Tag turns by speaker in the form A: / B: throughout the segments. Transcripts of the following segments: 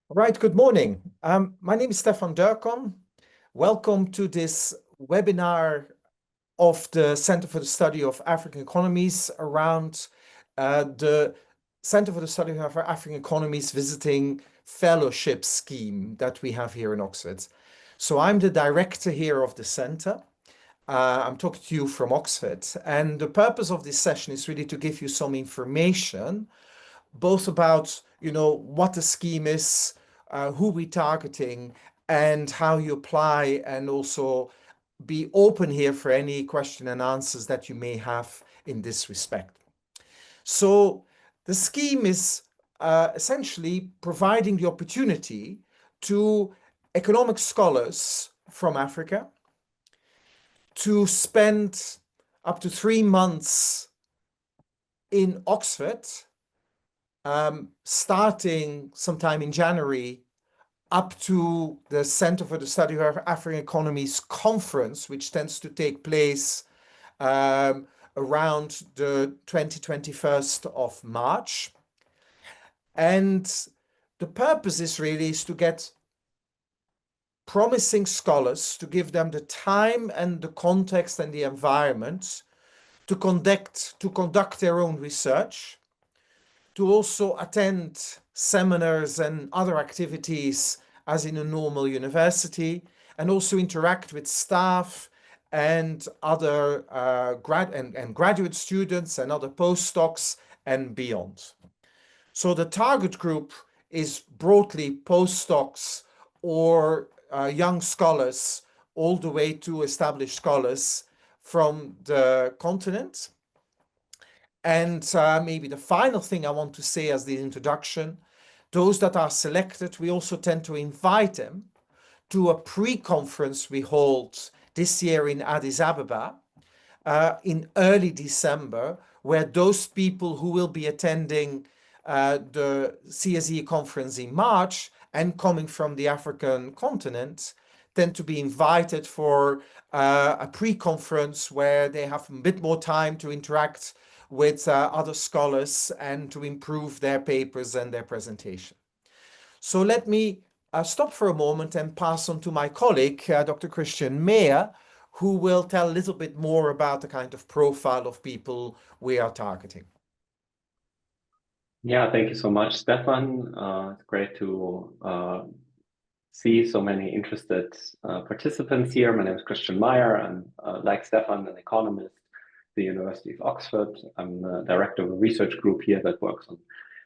A: Right, good morning. My name is Stefan Dercon. Welcome to this webinar of the Center for the Study of African Economies around the Center for the Study of African Economies Visiting Fellowships scheme that we have here in Oxford. So I'm the director here of the center. I'm talking to you from Oxford, and the purpose of this session is really to give you some information both about what the scheme is, who we're targeting, and how you apply, and also be open here for any question and answers that you may have in this respect. So the scheme is essentially providing the opportunity to economic scholars from Africa to spend up to 3 months in Oxford, starting sometime in January up to the Center for the Study of African Economies conference, which tends to take place around the 21st of March. And the purpose is really to get promising scholars, to give them the time and the context and the environment to conduct their own research, to also attend seminars and other activities as in a normal university, and also interact with staff and other graduate students and other postdocs and beyond. So the target group is broadly postdocs or young scholars, all the way to established scholars from the continent. And maybe the final thing I want to say as the introduction, those that are selected, we also tend to invite them to a pre-conference we hold this year in Addis Ababa in early December, where those people who will be attending the CSAE conference in March and coming from the African continent tend to be invited for a pre-conference where they have a bit more time to interact with other scholars and to improve their papers and their presentation. So let me stop for a moment and pass on to my colleague, Dr. Christian Meyer, who will tell a little bit more about the kind of profile of people we are targeting.
B: Yeah, thank you so much, Stefan. It's great to see so many interested participants here. My name is Christian Meyer. I'm, like Stefan, an economist at the University of Oxford. I'm the director of a research group here that works on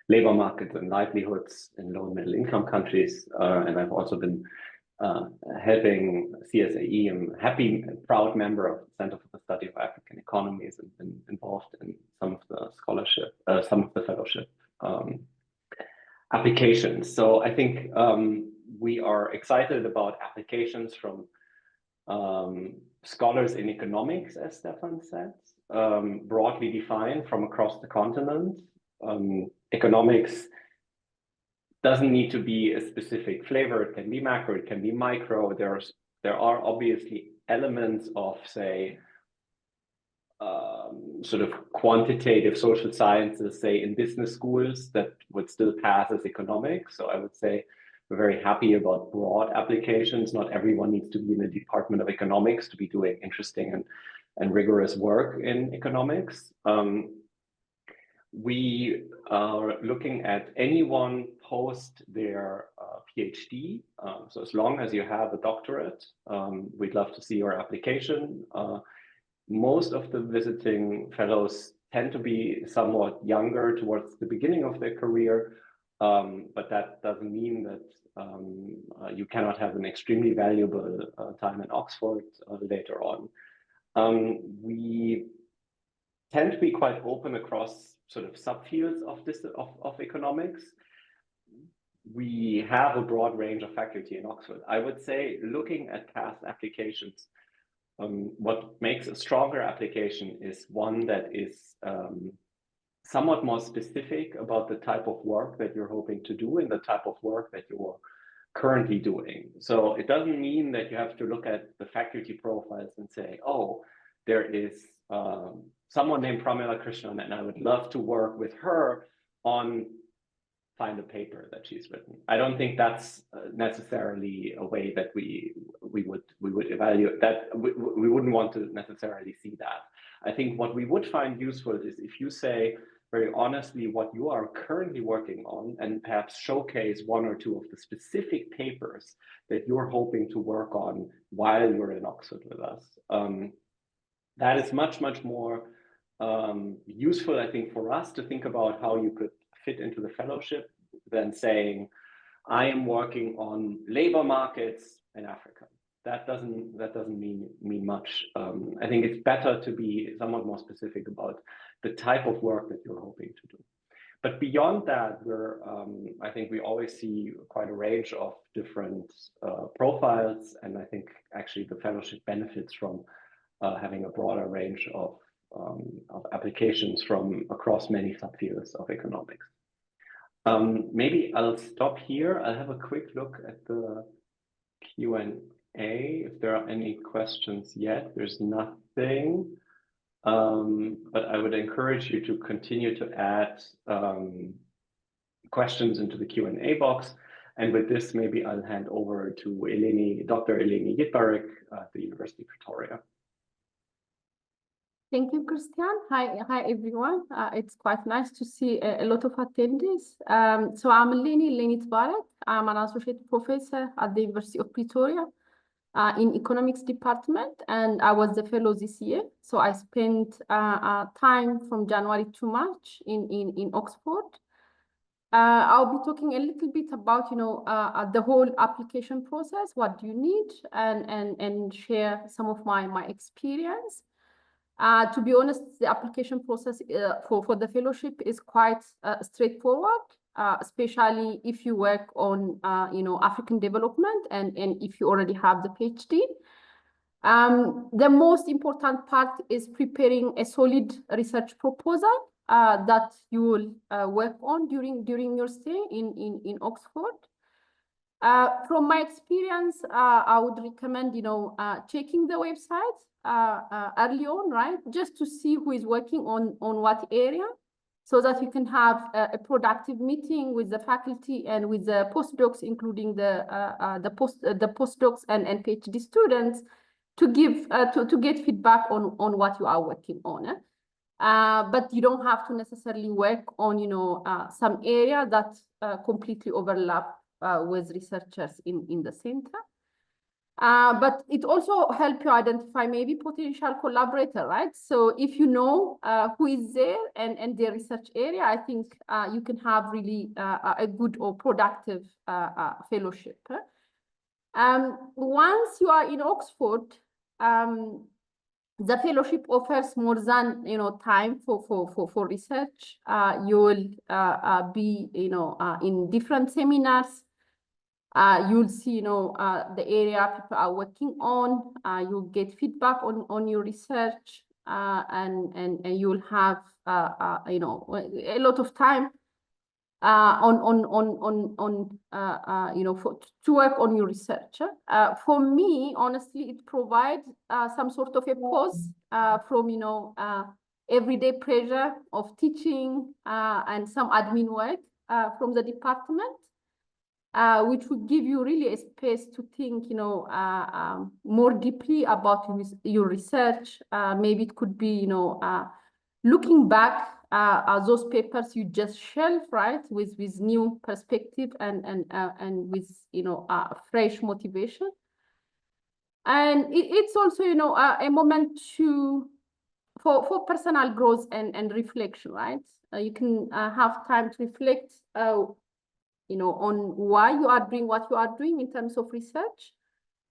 B: labor markets and livelihoods in low and middle income countries. And I've also been helping CSAE. I'm a happy and proud member of the Center for the Study of African Economies and been involved in some of the scholarship, some of the fellowship applications. So I think we are excited about applications from scholars in economics, as Stefan said, broadly defined from across the continent. Economics doesn't need to be a specific flavor. It can be macro, it can be micro. There are obviously elements of, say, sort of quantitative social sciences, say in business schools, that would still pass as economics. So I would say we're very happy about broad applications. Not everyone needs to be in the Department of Economics to be doing interesting and rigorous work in economics. We are looking at anyone post their PhD. So as long as you have a doctorate, we'd love to see your application. Most of the visiting fellows tend to be somewhat younger towards the beginning of their career, but that doesn't mean that you cannot have an extremely valuable time in Oxford later on. We tend to be quite open across sort of subfields of economics. We have a broad range of faculty in Oxford. I would say, looking at past applications, what makes a stronger application is one that is somewhat more specific about the type of work that you're hoping to do and the type of work that you're currently doing. So it doesn't mean that you have to look at the faculty profiles and say, oh, there is someone named Pramila Krishnan, and I would love to work with her on find a paper that she's written. I don't think that's necessarily a way that we would evaluate that. We wouldn't want to necessarily see that. I think what we would find useful is if you say very honestly what you are currently working on, and perhaps showcase one or two of the specific papers that you're hoping to work on while you're in Oxford with us. That is much more useful, I think, for us to think about how you could fit into the fellowship than saying, I am working on labor markets in Africa. That doesn't mean much. I think it's better to be somewhat more specific about the type of work that you're hoping to do. But beyond that, I think we always see quite a range of different profiles, and I think actually the fellowship benefits from having a broader range of applications from across many subfields of economics. Maybe I'll stop here. I'll have a quick look at the Q&A if there are any questions yet. There's nothing, but I would encourage you to continue to add questions into the Q&A box. And with this, maybe I'll hand over to Eleni, Dr. Eleni Yitbarek at the University of Pretoria.
C: Thank you, Christian. Hi everyone. It's quite nice to see a lot of attendees. So I'm Eleni Yitbarek. I'm an associate professor at the University of Pretoria in economics department, and I was the fellow this year. So I spent time from January to March in Oxford. I'll be talking a little bit about, the whole application process. What do you need, and share some of my experience. To be honest, the application process for the fellowship is quite straightforward, especially if you work on, African development and if you already have the PhD. The most important part is preparing a solid research proposal that you will work on during your stay in Oxford. From my experience, I would recommend, checking the website early on, right? Just to see who is working on what area, so that you can have a productive meeting with the faculty and with the postdocs, including the postdocs and PhD students, to get feedback on what you are working on. But you don't have to necessarily work on, some area that completely overlap with researchers in the center. But it also helps you identify maybe potential collaborator, right? So if you know who is there and their research area, I think you can have really a good or productive fellowship. Once you are in Oxford, the fellowship offers more than time for research. You will be in different seminars. You'll see the area people are working on. You'll get feedback on your research, and you'll have a lot of time to work on your research. For me, honestly, it provides some sort of a pause from everyday pressure of teaching and some admin work from the department, which would give you really a space to think more deeply about your research. Maybe it could be looking back at those papers you just shelved, right, with new perspective and with fresh motivation. And it's also a moment for personal growth and reflection, right? You can have time to reflect on why you are doing what you are doing in terms of research,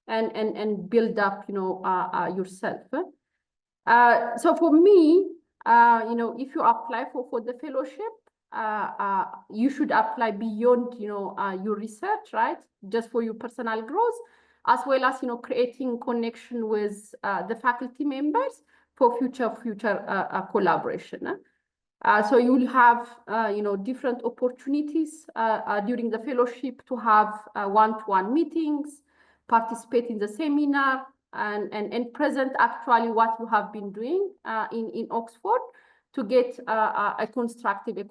C: and build up yourself. So for me, if you apply for the fellowship, you should apply beyond your research, right? Just for your personal growth, as well as creating connection with the faculty members for future collaboration. So you will have different opportunities during the fellowship to have one-to-one meetings, participate in the seminar, and present actually what you have been doing in Oxford, to get a constructive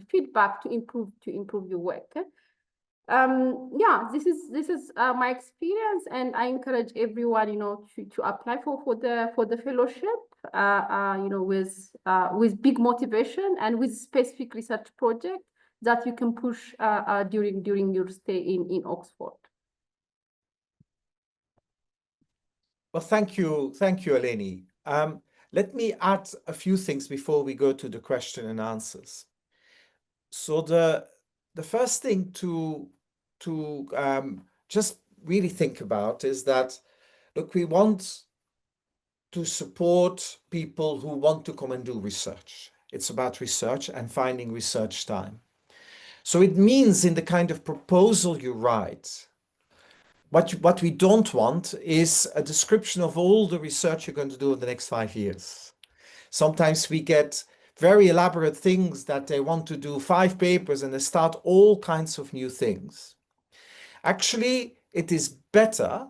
C: feedback to improve your work. Yeah, this is my experience, and I encourage everyone, to apply for the fellowship, with big motivation and with specific research project that you can push during your stay in Oxford.
A: Well, thank you, Eleni. Let me add a few things before we go to the question and answers. So the first thing to just really think about is that, look, we want to support people who want to come and do research. It's about research and finding research time. So it means in the kind of proposal you write, what we don't want is a description of all the research you're going to do in the next 5 years. Sometimes we get very elaborate things that they want to do 5 papers and they start all kinds of new things. Actually, it is better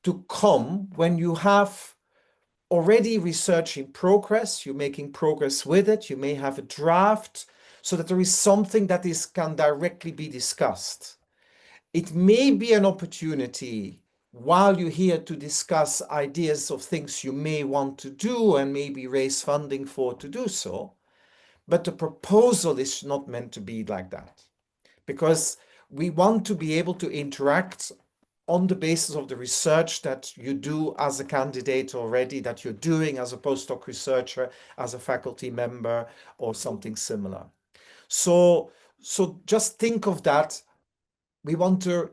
A: to come when you have already research in progress, you're making progress with it, you may have a draft, so that there is something that can directly be discussed. It may be an opportunity while you're here to discuss ideas of things you may want to do and maybe raise funding for to do so. But the proposal is not meant to be like that, because we want to be able to interact on the basis of the research that you do as a candidate already, that you're doing as a postdoc researcher, as a faculty member, or something similar. So just think of that. We want a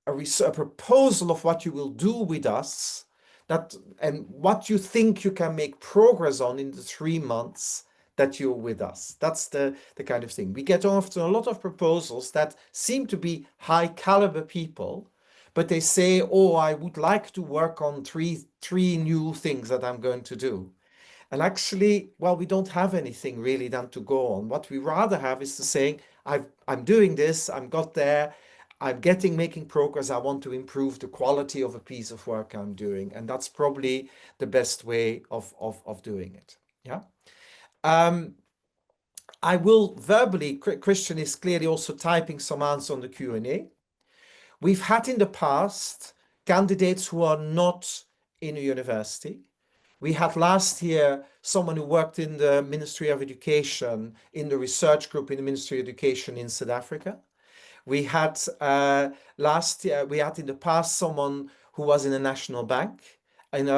A: proposal of what you will do with us, and what you think you can make progress on in the 3 months that you're with us. That's the kind of thing. We get often a lot of proposals that seem to be high caliber people, but they say, oh, I would like to work on three new things that I'm going to do. And actually, well, we don't have anything really then to go on. What we rather have is to saying, I'm doing this, I'm got there, I'm making progress, I want to improve the quality of a piece of work I'm doing. And that's probably the best way of doing it. Yeah. I will verbally, Christian is clearly also typing some answers on the Q&A. We've had in the past candidates who are not in a university. We had last year someone who worked in the Ministry of Education, in the research group in the Ministry of Education in South Africa. We had last year, we had in the past someone who was in a national bank and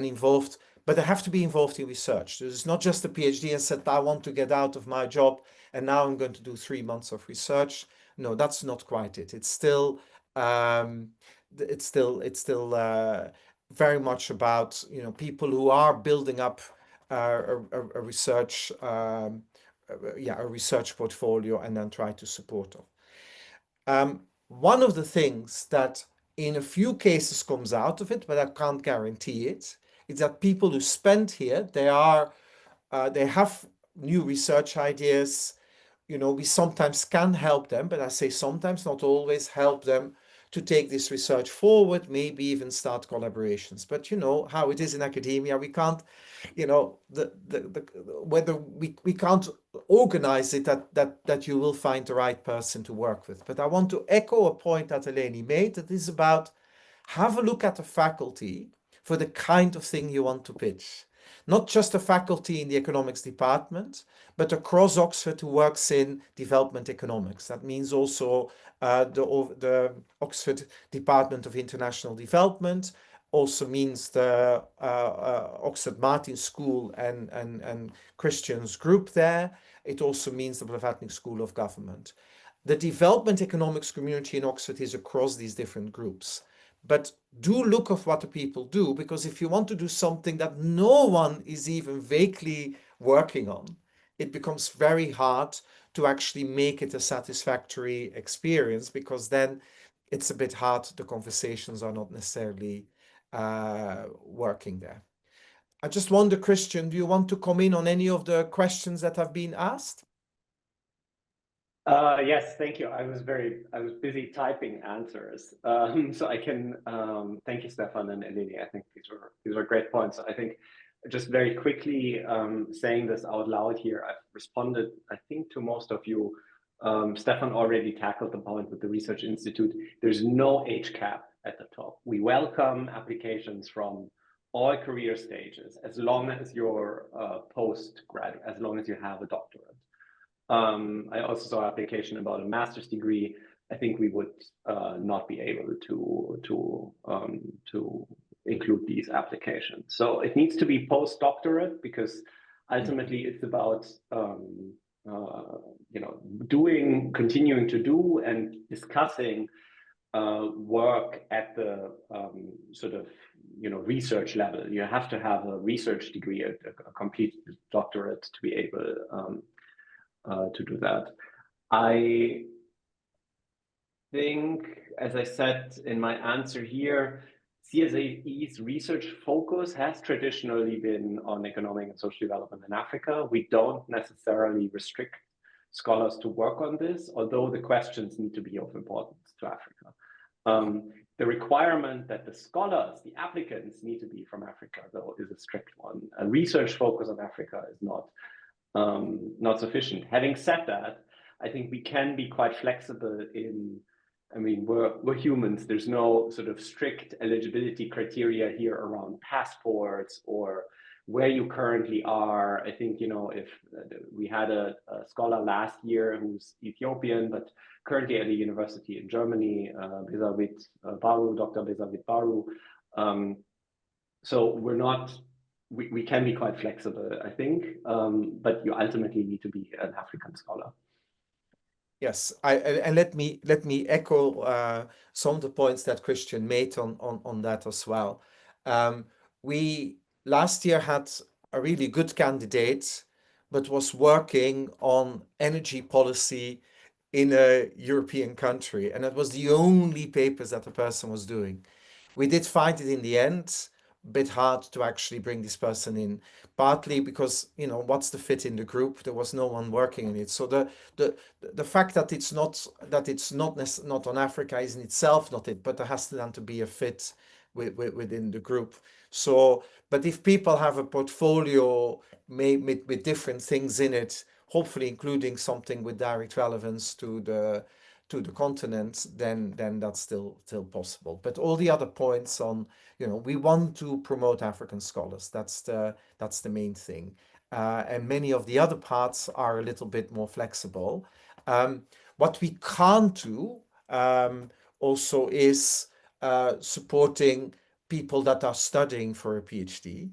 A: involved, but they have to be involved in research. It's not just a PhD and said, I want to get out of my job and now I'm going to do 3 months of research. No, that's not quite it. It's still very much about, people who are building up a research portfolio and then try to support them. One of the things that in a few cases comes out of it, but I can't guarantee it, is that people who spend here, they have new research ideas. We sometimes can help them, but I say sometimes, not always, help them to take this research forward, maybe even start collaborations. But you know how it is in academia, we can't, whether we can't organize it that you will find the right person to work with. But I want to echo a point that Eleni made, that is about have a look at the faculty for the kind of thing you want to pitch. Not just a faculty in the economics department, but across Oxford who works in development economics. That means also the Oxford Department of International Development, also means the Oxford Martin School and Christian's group there. It also means the Blavatsky School of Government. The development economics community in Oxford is across these different groups. But do look at what the people do, because if you want to do something that no one is even vaguely working on, it becomes very hard to actually make it a satisfactory experience, because then it's a bit hard. The conversations are not necessarily working there. I just wonder, Christian, do you want to come in on any of the questions that have been asked?
B: Yes, thank you. I was busy typing answers, so I can thank you, Stefan and Eleni. I think these were great points. I think just very quickly saying this out loud here, I've responded, I think, to most of you. Stefan already tackled the point with the Research Institute. There's no age cap at the top. We welcome applications from all career stages, as long as you're postgraduate, as long as you have a doctorate. I also saw an application about a master's degree. I think we would not be able to include these applications. So it needs to be postdoctorate, because ultimately it's about continuing to do and discussing work at the research level. You have to have a research degree, a complete doctorate, to be able to do that. I think, as I said in my answer here, CSAE's research focus has traditionally been on economic and social development in Africa. We don't necessarily restrict scholars to work on this, although the questions need to be of importance to Africa. The requirement that the scholars, the applicants, need to be from Africa, though, is a strict one. A research focus on Africa is not sufficient. Having said that, I think we can be quite flexible in, I mean, we're humans. There's no sort of strict eligibility criteria here around passports or where you currently are. I think, if we had a scholar last year who's Ethiopian, but currently at a university in Germany, Dr. Bezavit Baru. So we can be quite flexible, I think, but you ultimately need to be an African scholar.
A: Yes, and let me echo some of the points that Christian made on that as well. We last year had a really good candidate, but was working on energy policy in a European country, and that was the only papers that the person was doing. We did find it in the end a bit hard to actually bring this person in, partly because, what's the fit in the group? There was no one working in it. So the fact that it's not on Africa is in itself not it, but there has to then to be a fit within the group. So, but if people have a portfolio with different things in it, hopefully including something with direct relevance to the continent, then that's still possible. But all the other points on, we want to promote African scholars. That's the main thing. And many of the other parts are a little bit more flexible. What we can't do also is supporting people that are studying for a PhD.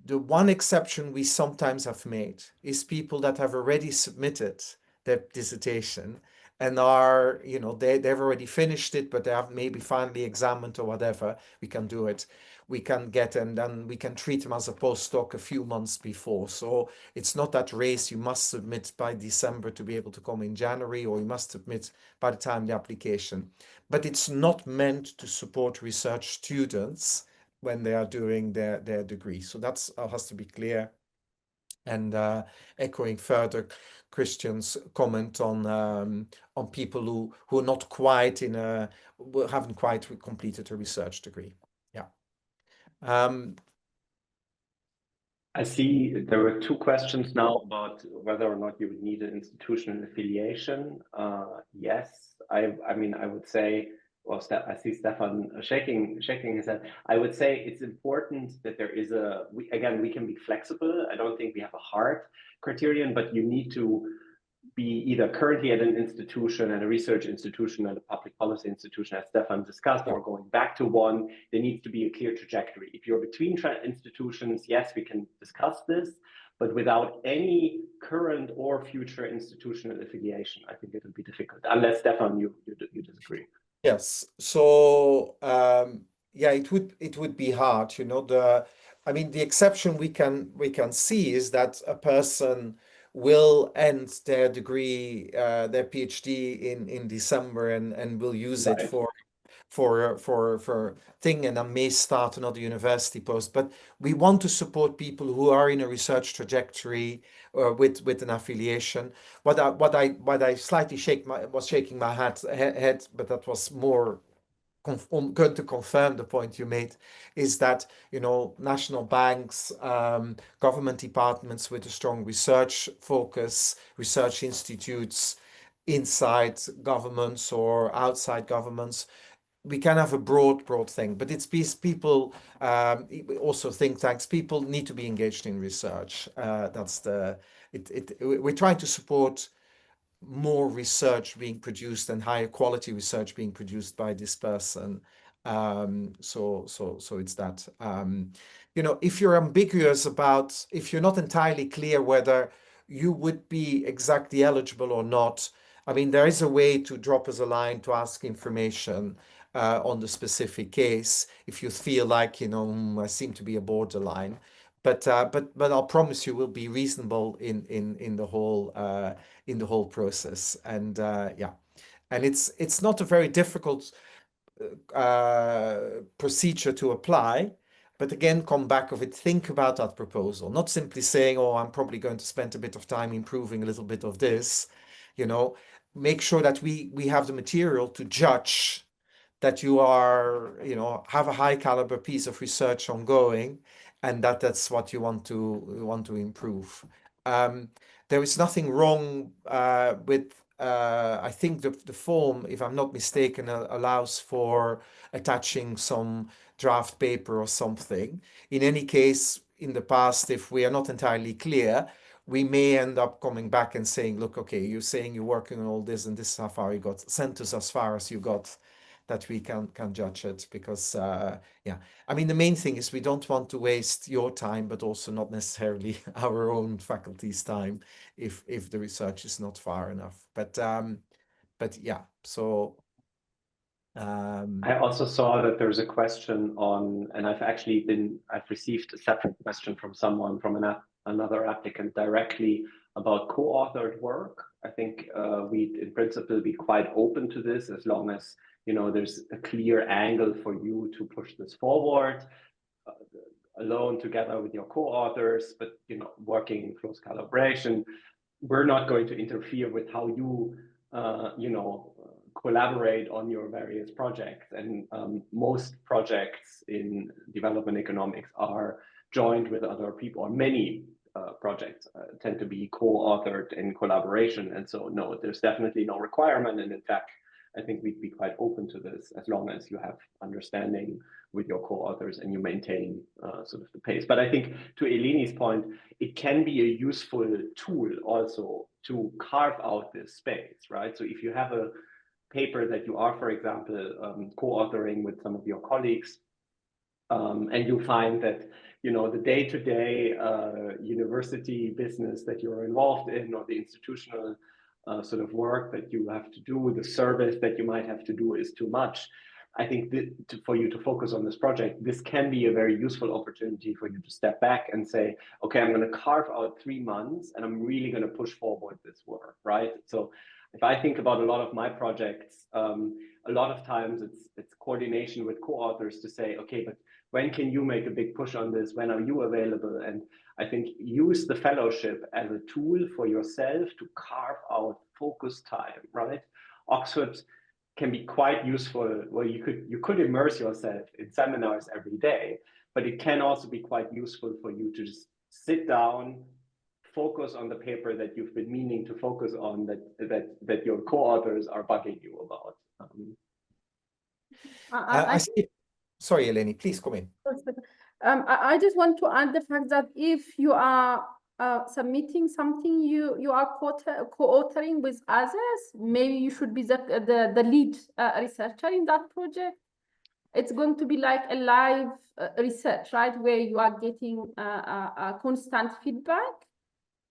A: The one exception we sometimes have made is people that have already submitted their dissertation and are, they've already finished it, but they have maybe finally examined or whatever. We can do it. We can get, and then we can treat them as a postdoc a few months before. So it's not that race. You must submit by December to be able to come in January, or you must submit by the time the application. But it's not meant to support research students when they are doing their degree. So that's has to be clear. And echoing further Christian's comment on people who are not quite haven't quite completed a research degree. Yeah.
B: I see there were two questions now about whether or not you would need an institutional affiliation. Yes, I mean, I would say, well, I see Stefan shaking his head. I would say it's important that there is we can be flexible. I don't think we have a hard criterion, but you need to be either currently at an institution, and a research institution, and a public policy institution, as Stefan discussed, or going back to one. There needs to be a clear trajectory. If you're between institutions, yes, we can discuss this, but without any current or future institutional affiliation, I think it would be difficult. Unless, Stefan, you disagree.
A: Yes. So yeah, it would be hard. I mean, the exception we can see is that a person will end their degree, their PhD in December, and will use it for thing, and then may start another university post. But we want to support people who are in a research trajectory with an affiliation. What I slightly shaking my head, but that was more going to confirm the point you made, is that, you know, national banks, government departments with a strong research focus, research institutes inside governments or outside governments, we can have a broad thing, but it's people, also think tanks, people need to be engaged in research. We're trying to support more research being produced and higher quality research being produced by this person. So it's that. You know, if you're ambiguous about, if you're not entirely clear whether you would be exactly eligible or not, I mean, there is a way to drop us a line to ask information on the specific case if you feel like, you know, I seem to be a borderline. But I'll promise you we'll be reasonable in the whole process. And yeah, and it's not a very difficult procedure to apply. But again, come back of it, think about that proposal, not simply saying, oh, I'm probably going to spend a bit of time improving a little bit of this, you know, make sure that we have the material to judge that you are, you know, have a high caliber piece of research ongoing, and that's what you want to improve. There is nothing wrong with. I think the form, if I'm not mistaken, allows for attaching some draft paper or something. In any case, in the past, if we are not entirely clear, we may end up coming back and saying, look, okay, you're saying you're working on all this and this is how far you got. Send us as far as you got, that we can judge it, because yeah, I mean, the main thing is we don't want to waste your time, but also not necessarily our own faculty's time if the research is not far enough. But yeah, so
B: I also saw that there's a question on, and I've received a separate question from someone, from another applicant directly, about co-authored work. I think we'd in principle be quite open to this, as long as, you know, there's a clear angle for you to push this forward, alone together with your co-authors, but, you know, working in close collaboration. We're not going to interfere with how you, you know, collaborate on your various projects. And most projects in development economics are joined with other people, or many projects tend to be co-authored in collaboration. And so, no, there's definitely no requirement. And in fact, I think we'd be quite open to this, as long as you have understanding with your co-authors and you maintain sort of the pace. But I think, to Eleni's point, it can be a useful tool also to carve out this space, right? So if you have a paper that you are, for example, co-authoring with some of your colleagues, and you find that, you know, the day-to-day university business that you're involved in, or the institutional sort of work that you have to do, the service that you might have to do is too much. I think for you to focus on this project, this can be a very useful opportunity for you to step back and say, okay, I'm going to carve out 3 months and I'm really going to push forward this work, right? So if I think about a lot of my projects, a lot of times it's coordination with co-authors to say, okay, but when can you make a big push on this? When are you available? And I think use the fellowship as a tool for yourself to carve out focus time, right? Oxford can be quite useful. Well, you could immerse yourself in seminars every day, but it can also be quite useful for you to just sit down, focus on the paper that you've been meaning to focus on, that your co-authors are bugging you about.
A: I see. Sorry, Eleni, please come in.
C: I just want to add the fact that if you are submitting something, you are co-authoring with others, maybe you should be the lead researcher in that project. It's going to be like a live research, right, where you are getting a constant feedback,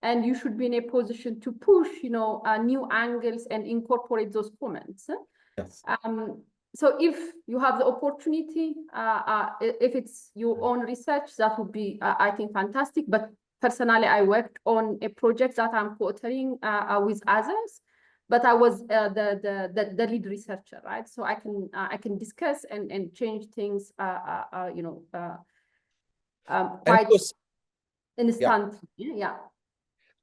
C: and you should be in a position to push, you know, new angles and incorporate those comments.
A: Yes.
C: So if you have the opportunity, if it's your own research, that would be, I think, fantastic. But personally, I worked on a project that I'm co-authoring with others, but I was the lead researcher, right? So I can discuss and change things, you know, quite instantly. Yeah.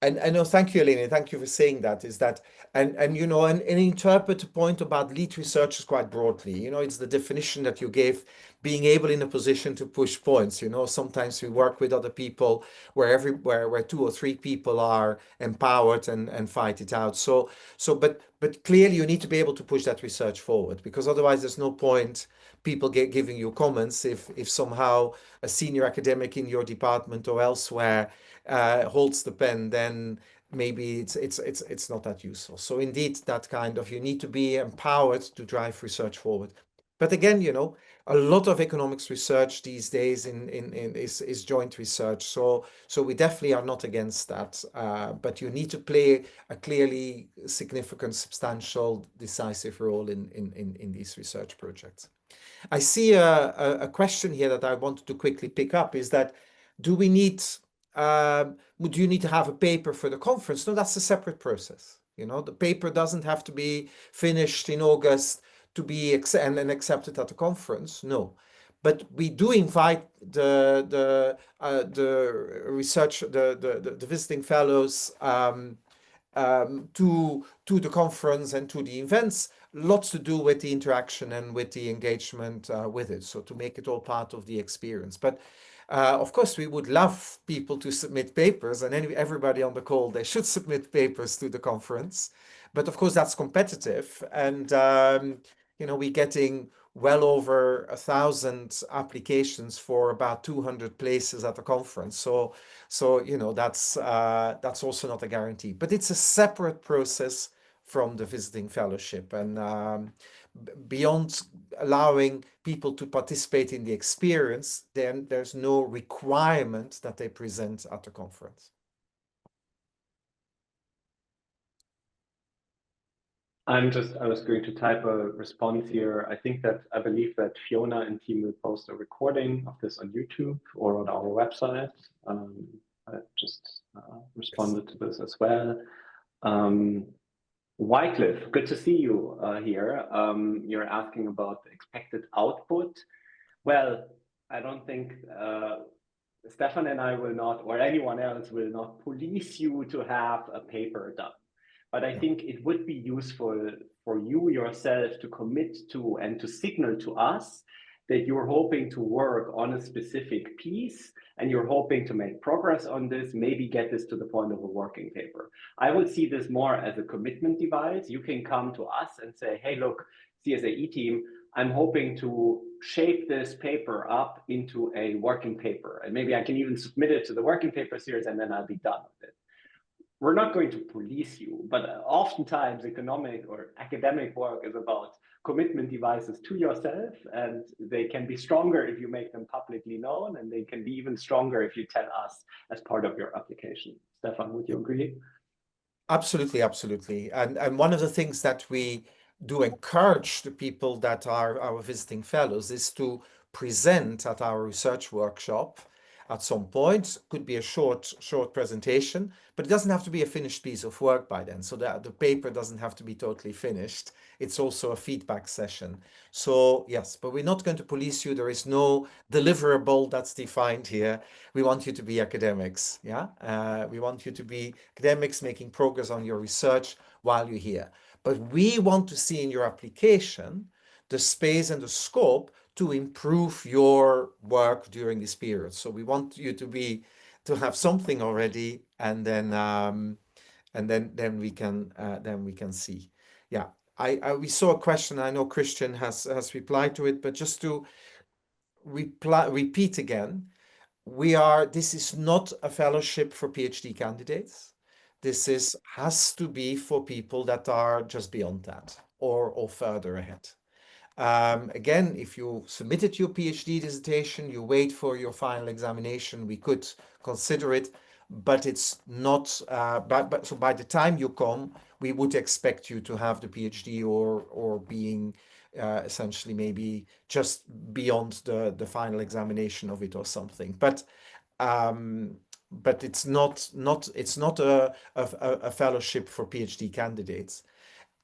A: And no, thank you, Eleni. Thank you for saying that. Is that and you know and interpret the point about lead researchers quite broadly. You know, it's the definition that you gave, being able in a position to push points. You know, sometimes we work with other people where two or three people are empowered and fight it out. But clearly you need to be able to push that research forward, because otherwise there's no point people giving you comments if somehow a senior academic in your department or elsewhere holds the pen, then maybe it's not that useful. So indeed, that kind of, you need to be empowered to drive research forward. But again, you know, a lot of economics research these days is joint research. So we definitely are not against that. But you need to play a clearly significant, substantial, decisive role in these research projects. I see a question here that I wanted to quickly pick up, is that do we need, would you need to have a paper for the conference? No, that's a separate process. You know, the paper doesn't have to be finished in August to be and accepted at the conference. No, but we do invite the research, the visiting fellows to the conference and to the events. Lots to do with the interaction and with the engagement with it. So to make it all part of the experience. But of course, we would love people to submit papers, and everybody on the call, they should submit papers to the conference. But of course, that's competitive. And, you know, we're getting well over 1,000 applications for about 200 places at the conference. So you know, that's also not a guarantee. But it's a separate process from the visiting fellowship, and beyond allowing people to participate in the experience, then there's no requirement that they present at the conference.
B: I was going to type a response here. I believe that Fiona and team will post a recording of this on YouTube or on our website. I just responded to this as well. Wycliffe, good to see you here. You're asking about the expected output. Well, I don't think Stefan and I will not, or anyone else will not police you to have a paper done. But I think it would be useful for you yourself to commit to and to signal to us that you're hoping to work on a specific piece and you're hoping to make progress on this, maybe get this to the point of a working paper. I would see this more as a commitment device. You can come to us and say, hey, look, CSAE team, I'm hoping to shape this paper up into a working paper. And maybe I can even submit it to the working paper series and then I'll be done with it. We're not going to police you, but oftentimes economic or academic work is about commitment devices to yourself, and they can be stronger if you make them publicly known, and they can be even stronger if you tell us as part of your application. Stefan, would you agree?
A: Absolutely, absolutely. And one of the things that we do encourage the people that are our visiting fellows is to present at our research workshop at some point. Could be a short presentation, but it doesn't have to be a finished piece of work by then. So that the paper doesn't have to be totally finished. It's also a feedback session. So yes, but we're not going to police you. There is no deliverable that's defined here. We want you to be academics. Yeah, we want you to be academics making progress on your research while you're here. But we want to see in your application the space and the scope to improve your work during this period. So we want you to have something already, and then we can see. Yeah, we saw a question. I know Christian has replied to it, but just to repeat again, this is not a fellowship for PhD candidates. This has to be for people that are just beyond that or further ahead. Again, if you submitted your PhD dissertation, you wait for your final examination, we could consider it, but it's not, but so by the time you come, we would expect you to have the PhD or being essentially maybe just beyond the final examination of it or something. But it's not a fellowship for PhD candidates.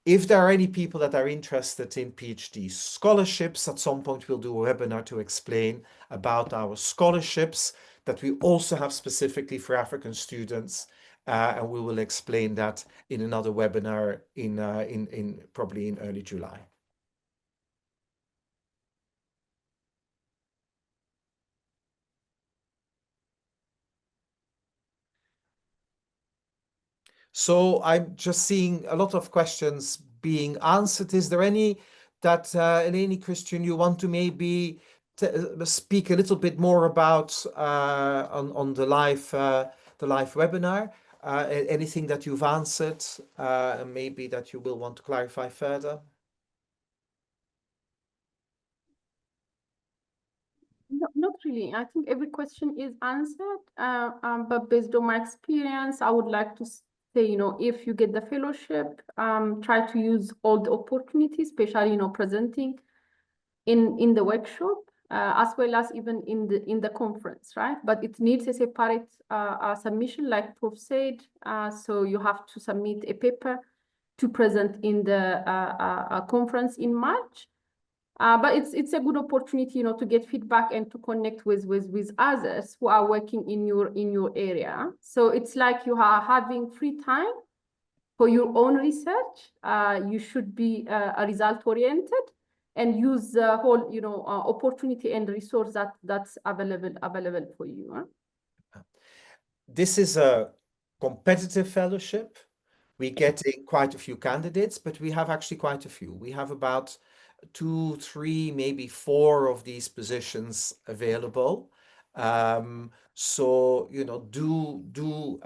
A: If there are any people that are interested in PhD scholarships, at some point we'll do a webinar to explain about our scholarships that we also have specifically for African students. and we will explain that in another webinar in probably in early July. So I'm just seeing a lot of questions being answered. Is there any that, Eleni, Christian, you want to maybe speak a little bit more about on the live webinar? Anything that you've answered, and maybe that you will want to clarify further?
C: No, not really. I think every question is answered. But based on my experience, I would like to say, if you get the fellowship, try to use all the opportunities, especially, presenting in the workshop, as well as even in the conference, right? But it needs a separate submission, like Prof said. So you have to submit a paper to present in the conference in March. But it's a good opportunity, to get feedback and to connect with others who are working in your area. So it's like you are having free time for your own research. You should be result oriented and use the whole, opportunity and resource that's available for you. Huh?
A: This is a competitive fellowship. We're getting quite a few candidates, but we have actually quite a few. We have about 2, 3, maybe 4 of these positions available. So, do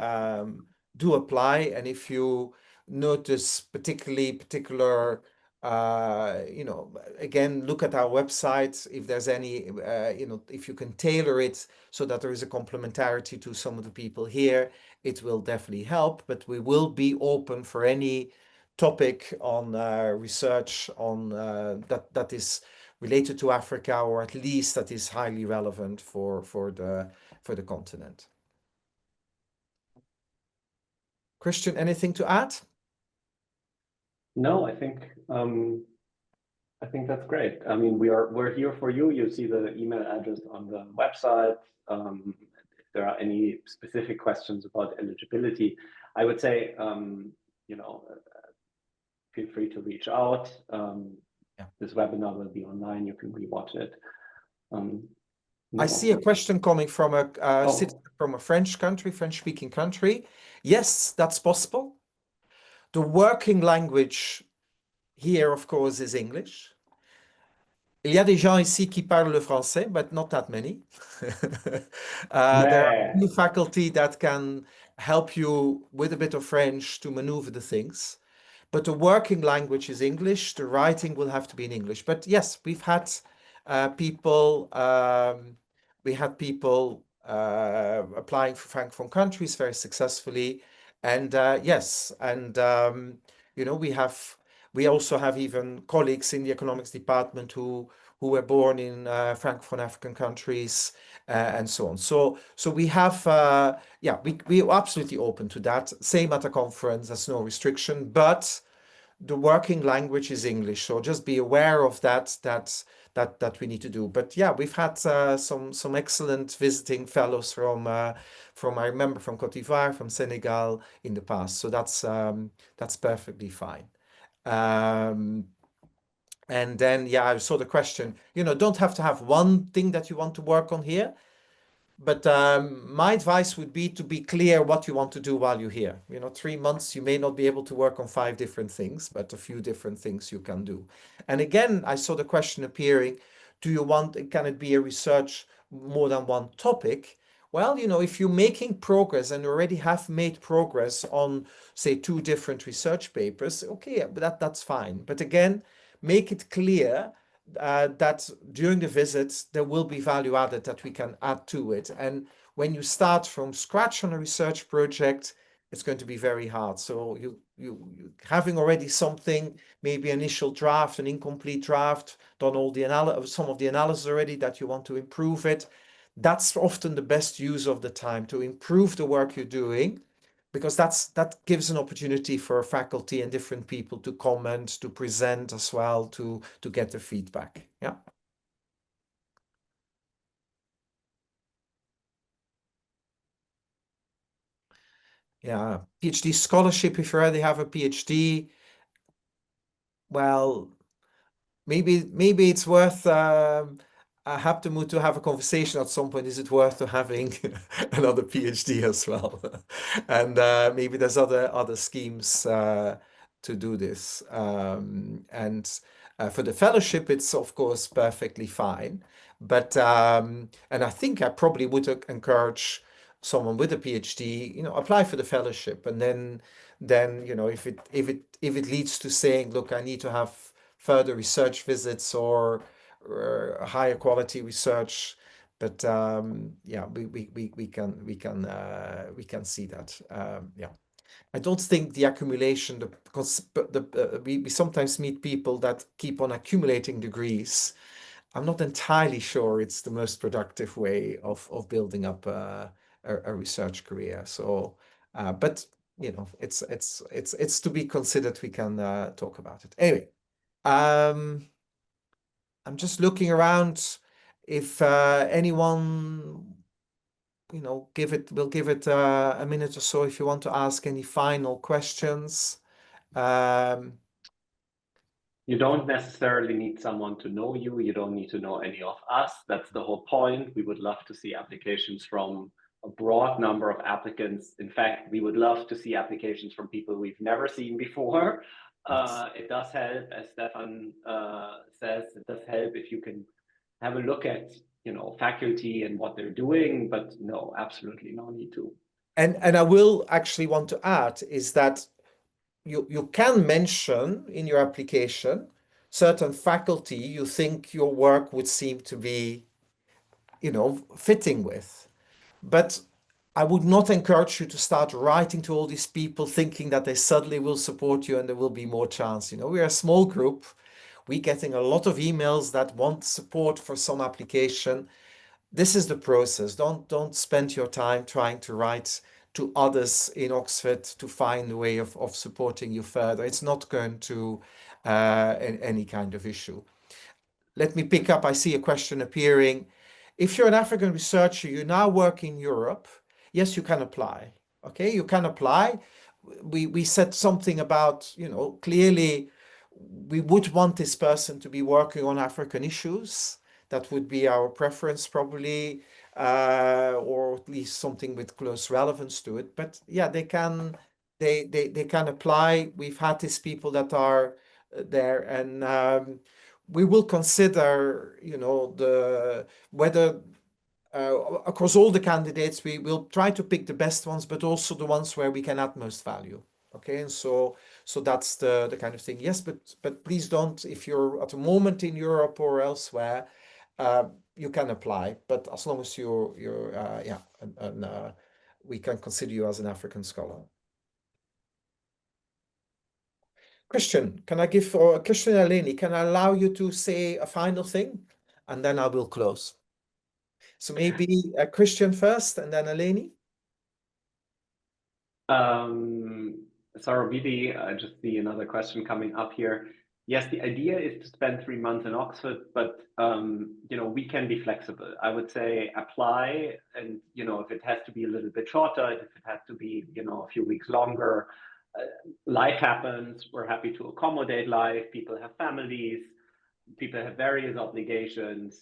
A: apply. And if you notice particular, again, look at our website. If there's any, if you can tailor it so that there is a complementarity to some of the people here, it will definitely help. But we will be open for any topic on research on that is related to Africa, or at least that is highly relevant for the continent. Christian, anything to add?
B: No, I think that's great. I mean, we're here for you. You see the email address on the website. If there are any specific questions about eligibility, I would say, feel free to reach out. This webinar will be online. You can rewatch it.
A: I see a question coming from from a French-speaking country. Yes, that's possible. The working language here, of course, is English. Il y a des gens ici qui parlent le français, but not that many. There are new faculty that can help you with a bit of French to maneuver the things. But the working language is English. The writing will have to be in English. But yes, we've had people applying for Francophone countries very successfully. And yes, and we also have even colleagues in the economics department who were born in Francophone African countries and so on. So we have, we are absolutely open to that. Same at the conference, there's no restriction, but the working language is English. So just be aware of that we need to do. But yeah, we've had some excellent visiting fellows from I remember from Côte d'Ivoire, from Senegal in the past. So that's perfectly fine. And then, yeah, I saw the question, don't have to have one thing that you want to work on here. But my advice would be to be clear what you want to do while you're here. 3 months, you may not be able to work on 5 different things, but a few different things you can do. And again, I saw the question appearing, can it be a research more than one topic? Well, if you're making progress and already have made progress on, say, 2 different research papers, okay, but that's fine. But again, make it clear that during the visits, there will be value added that we can add to it. And when you start from scratch on a research project, it's going to be very hard. So you having already something, maybe initial draft, an incomplete draft, done all some of the analysis already that you want to improve it. That's often the best use of the time to improve the work you're doing, because that gives an opportunity for faculty and different people to comment, to present as well, to get the feedback. Yeah. Yeah, PhD scholarship, if you already have a PhD, well, maybe it's worth I have to to have a conversation at some point. Is it worth to having another PhD as well? And maybe there's other schemes to do this. And for the fellowship, it's of course perfectly fine. But and I think I probably would encourage someone with a PhD, apply for the fellowship, and then if it leads to saying, look, I need to have further research visits or higher quality research. But yeah, we can see that. Yeah, I don't think the accumulation, because we sometimes meet people that keep on accumulating degrees. I'm not entirely sure it's the most productive way of building up a research career. So, but it's to be considered. We can talk about it anyway. I'm just looking around if anyone, we'll give it a minute or so if you want to ask any final questions.
B: You don't necessarily need someone to know you. You don't need to know any of us. That's the whole point. We would love to see applications from a broad number of applicants. In fact, we would love to see applications from people we've never seen before. It does help, as Stefan says, it does help if you can have a look at, faculty and what they're doing, but no, absolutely no need to.
A: And I will actually want to add is that you can mention in your application certain faculty you think your work would seem to be, fitting with. But I would not encourage you to start writing to all these people thinking that they suddenly will support you and there will be more chance. We're a small group. We're getting a lot of emails that want support for some application. This is the process. Don't spend your time trying to write to others in Oxford to find a way of supporting you further. It's not going to any kind of issue. Let me pick up. I see a question appearing. If you're an African researcher, you now work in Europe. Yes, you can apply. Okay, you can apply. We said something about, clearly we would want this person to be working on African issues. That would be our preference, probably, or at least something with close relevance to it. But yeah, they can apply. We've had these people that are there, and we will consider, whether across all the candidates, we will try to pick the best ones, but also the ones where we can add most value. Okay, and so that's the kind of thing. Yes, but please don't, if you're at the moment in Europe or elsewhere, you can apply. But as long as you're yeah, and we can consider you as an African scholar. Christian, can I give, or Christian and Eleni, can I allow you to say a final thing? And then I will close. So maybe Christian first and then Eleni.
B: Sarabidi, I just see another question coming up here. Yes, the idea is to spend 3 months in Oxford, but we can be flexible. I would say apply, and if it has to be a little bit shorter, if it has to be a few weeks longer, life happens. We're happy to accommodate life. People have families. People have various obligations.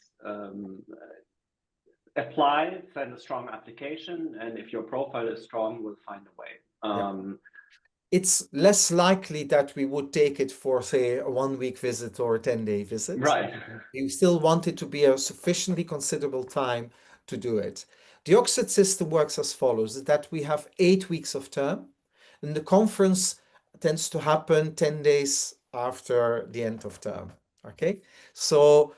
B: Apply, send a strong application, and if your profile is strong, we'll find a way.
A: Yeah. It's less likely that we would take it for, say, a 1-week visit or a 10-day visit.
B: Right.
A: You still want it to be a sufficiently considerable time to do it. The Oxford system works as follows, that we have 8 weeks of term, and the conference tends to happen 10 days after the end of term. Okay, so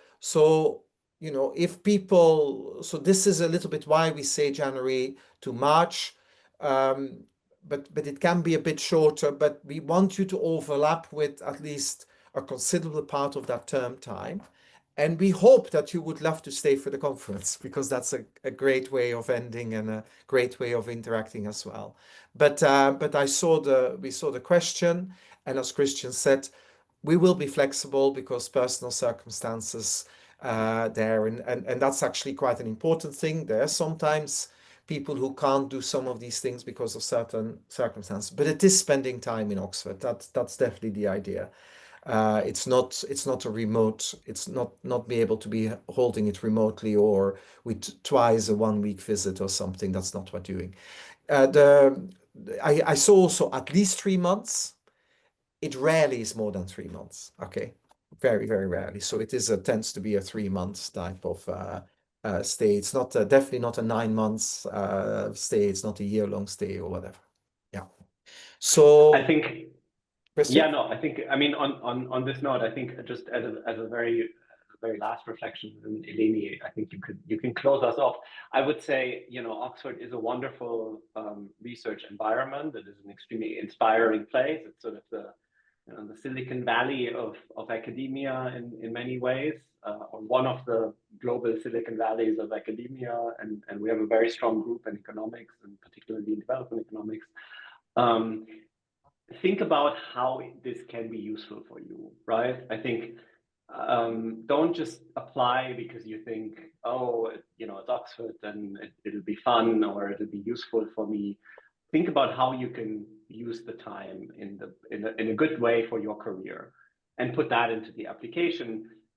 A: if people, so this is a little bit why we say January to March, but it can be a bit shorter, but we want you to overlap with at least a considerable part of that term time. And we hope that you would love to stay for the conference, because that's a great way of ending and a great way of interacting as well. But we saw the question, and as Christian said, we will be flexible because personal circumstances there, and that's actually quite an important thing. There sometimes people who can't do some of these things because of certain circumstances. But it is spending time in Oxford. That's definitely the idea. It's not a remote. It's not be able to be holding it remotely or with twice a 1 week visit or something. That's not what doing. I saw also at least 3 months. It rarely is more than 3 months. Okay, very, very rarely. So it tends to be a 3 months type of stay. It's not definitely not a 9 months stay. It's not a year-long stay or whatever. Yeah. So
B: I think,
A: Christian?
B: yeah, no, I think, I mean, on this note, I think just as a very last reflection, and Eleni, I think you can close us off. I would say, you know, Oxford is a wonderful research environment. It is an extremely inspiring place. It's sort of the Silicon Valley of academia in many ways, or one of the global Silicon Valleys of academia, and we have a very strong group in economics, and particularly in development economics. Think about how this can be useful for you, right? I think don't just apply because you think, oh, you know, it's Oxford and it'll be fun or it'll be useful for me. Think about how you can use the time in a good way for your career and put that into the application.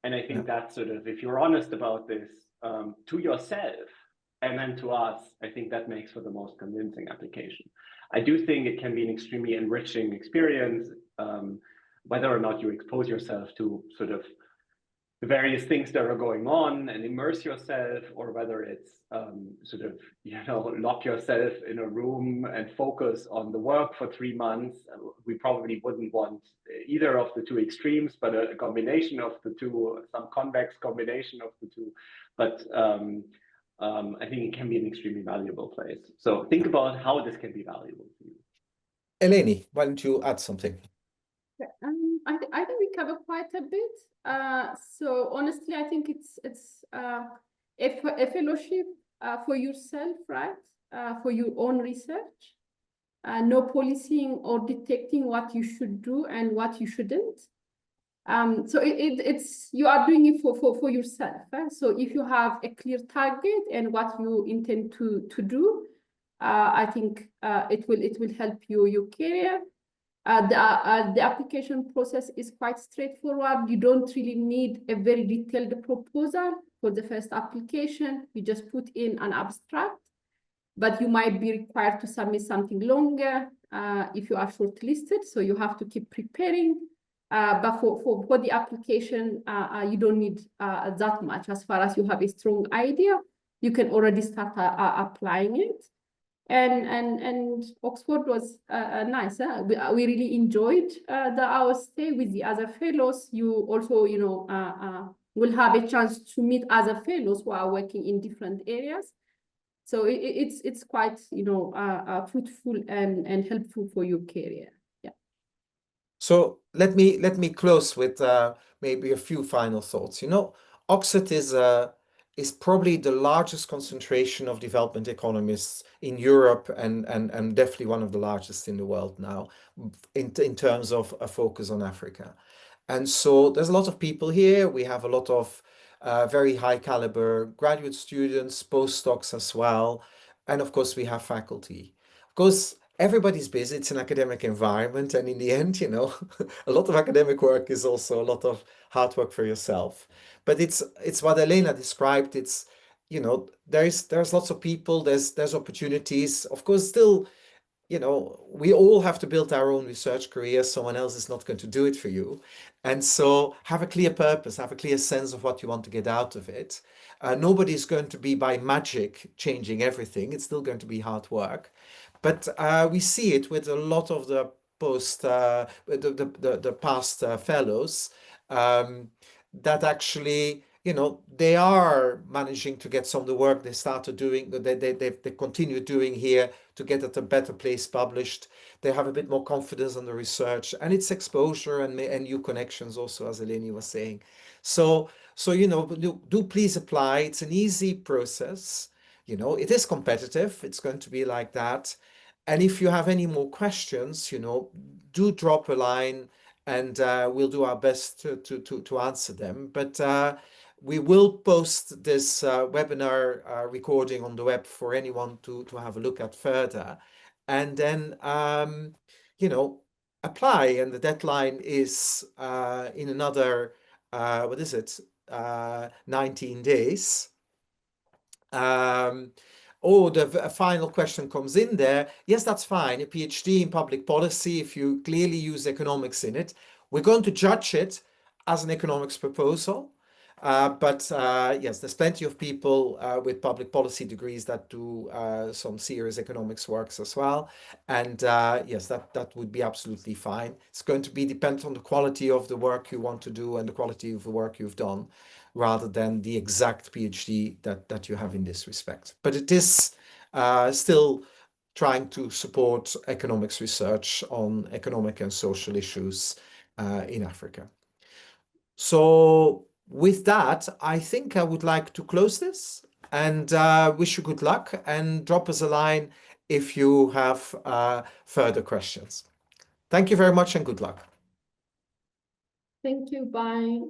B: And I think that's sort of, if you're honest about this to yourself and then to us, I think that makes for the most convincing application. I do think it can be an extremely enriching experience, whether or not you expose yourself to sort of the various things that are going on and immerse yourself, or whether it's sort of, you know, lock yourself in a room and focus on the work for 3 months. We probably wouldn't want either of the two extremes, but a combination of the two, some convex combination of the two. But I think it can be an extremely valuable place. So think about how this can be valuable to you.
A: Eleni, why don't you add something?
C: I think we cover quite a bit. So honestly, I think it's a fellowship for yourself, right? For your own research. No policing or detecting what you should do and what you shouldn't. So it's you are doing it for yourself. So if you have a clear target and what you intend to do, I think it will help your career. The application process is quite straightforward. You don't really need a very detailed proposal for the first application. You just put in an abstract, but you might be required to submit something longer if you are shortlisted. So you have to keep preparing. But for the application, you don't need that much. As far as you have a strong idea, you can already start applying it. And Oxford was nice. We really enjoyed our stay with the other fellows. You also, you know, will have a chance to meet other fellows who are working in different areas. So it's quite, you know, fruitful and helpful for your career. Yeah.
A: So let me close with maybe a few final thoughts. You know, Oxford is probably the largest concentration of development economists in Europe and definitely one of the largest in the world now in terms of a focus on Africa. And so there's a lot of people here. We have a lot of very high caliber graduate students, postdocs as well. And of course, we have faculty. Of course, everybody's busy. It's an academic environment. And in the end, you know, a lot of academic work is also a lot of hard work for yourself. But it's what Elena described. It's, you know, there's lots of people, there's opportunities. Of course, still, you know, we all have to build our own research career. Someone else is not going to do it for you. And so have a clear purpose, have a clear sense of what you want to get out of it. Nobody's going to be by magic changing everything. It's still going to be hard work. But we see it with a lot of the past fellows that actually, you know, they are managing to get some of the work they started doing, they continue doing here to get at a better place published. They have a bit more confidence on the research, and it's exposure and new connections also, as Eleni was saying. So you know, do please apply. It's an easy process. You know, it is competitive. It's going to be like that. And if you have any more questions, you know, do drop a line and we'll do our best to answer them. But we will post this webinar recording on the web for anyone to have a look at further. And then, you know, apply. And the deadline is in another, 19 days. The final question comes in there. Yes, that's fine. A PhD in public policy, if you clearly use economics in it, we're going to judge it as an economics proposal. Yes, there's plenty of people with public policy degrees that do some serious economics works as well. And yes, that would be absolutely fine. It's going to be dependent on the quality of the work you want to do and the quality of the work you've done, rather than the exact PhD that you have in this respect. But it is still trying to support economics research on economic and social issues in Africa. So with that, I think I would like to close this and wish you good luck, and drop us a line if you have further questions. Thank you very much and good luck.
C: Thank you. Bye.